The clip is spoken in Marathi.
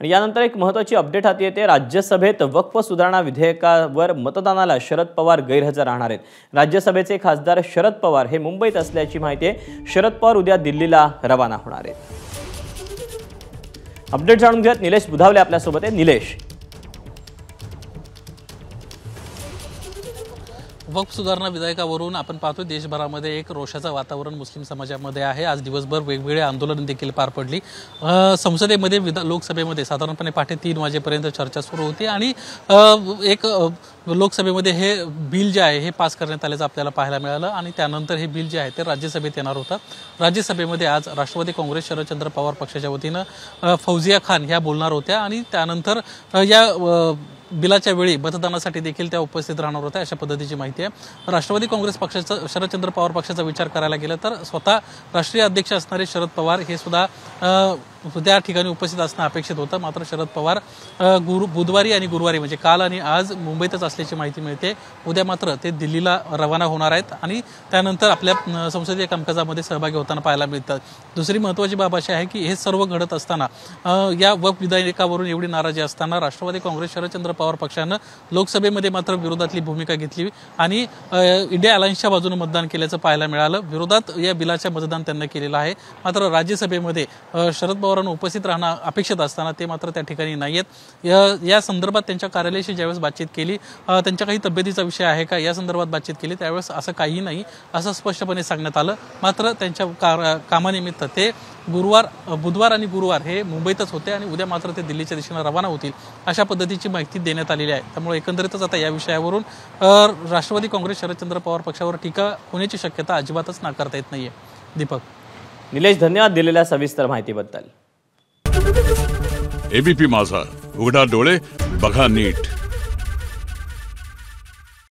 आणि यानंतर एक महत्त्वाची अपडेट हाती येते। राज्यसभेत वक्फ सुधारणा विधेयकावर मतदानाला शरद पवार गैरहजर राहणार आहेत। राज्यसभेचे खासदार शरद पवार हे मुंबईत असल्याची माहिती आहे। शरद पवार उद्या दिल्लीला रवाना होणार आहेत। अपडेट जाणून घेऊयात। निलेश बुधावले आपल्या सोबत आहे। निलेश, वक्फ सुधारणा विधेयकावरून आपण पाहतो देशभरामध्ये एक रोषाचं वातावरण मुस्लिम समाजामध्ये आहे। आज दिवसभर वेगवेगळे आंदोलन देखील पार पडली। संसदेमध्ये लोकसभेमध्ये साधारणपणे पहाटे 3 वाजेपर्यंत चर्चा सुरू होती आणि एक लोकसभेमध्ये हे बिल जे आहे हे पास करण्यात आल्याचं आपल्याला पाहायला मिळालं आणि त्यानंतर हे बिल जे आहे ते राज्यसभेत येणार होतं। राज्यसभेमध्ये आज राष्ट्रवादी काँग्रेस शरदचंद्र पवार पक्षाच्या वतीनं फौजिया खान ह्या बोलणार होत्या आणि त्यानंतर या बिलाच्या वेळी मतदानासाठी देखील त्या उपस्थित राहणार होत्या अशा पद्धतीची माहिती आहे। राष्ट्रवादी काँग्रेस पक्षाचा शरदचंद्र पवार पक्षाचा विचार करायला गेलं तर स्वतः राष्ट्रीय अध्यक्ष असणारे शरद पवार हे सुद्धा त्या ठिकाणी उपस्थित असणं अपेक्षित होतं। मात्र शरद पवार बुधवारी आणि गुरुवारी म्हणजे काल आणि आज मुंबईतच असल्याची माहिती मिळते। उद्या मात्र ते दिल्लीला रवाना होणार आहेत आणि त्यानंतर आपल्या संसदीय कामकाजामध्ये सहभागी होताना पाहायला मिळतात। दुसरी महत्त्वाची बाब अशी आहे की हे सर्व घडत असताना या वक्फ विधेयकावरून एवढी नाराजी असताना राष्ट्रवादी काँग्रेस शरदचंद्र पवार पक्षानं लोकसभेमध्ये मात्र विरोधातली भूमिका घेतली आणि इंडिया अलायन्सच्या बाजूने मतदान केल्याचं पाहायला मिळालं। विरोधात या बिलाचं मतदान त्यांना केलेलं आहे। मात्र राज्यसभेमध्ये शरद पवारांना उपस्थित राहणं अपेक्षित असताना ते मात्र त्या ठिकाणी नाही आहेत। या संदर्भात त्यांच्या कार्यालयाशी ज्यावेळेस बातचीत केली, त्यांच्या काही तब्येतीचा विषय आहे का या संदर्भात बातचीत केली, त्यावेळेस असं काही नाही असं स्पष्टपणे सांगण्यात आलं। मात्र त्यांच्या कामानिमित्त ते बुधवार आणि गुरुवार हे मुंबईतच होते आणि उद्या मात्र ते दिल्लीच्या दिशेने रवाना होतील अशा पद्धतीची माहिती देण्यात आलेली आहे। त्यामुळे एकंदरीतच आता या विषयावरून राष्ट्रवादी काँग्रेस शरदचंद्र पवार पक्षावर टीका होण्याची शक्यता अजिबातच नाकारता येत नाहीये। दीपक, निलेश, धन्यवाद दिलेल्या सविस्तर माहितीबद्दल। एबीपी माझा, उघडा डोळे बघा नीट।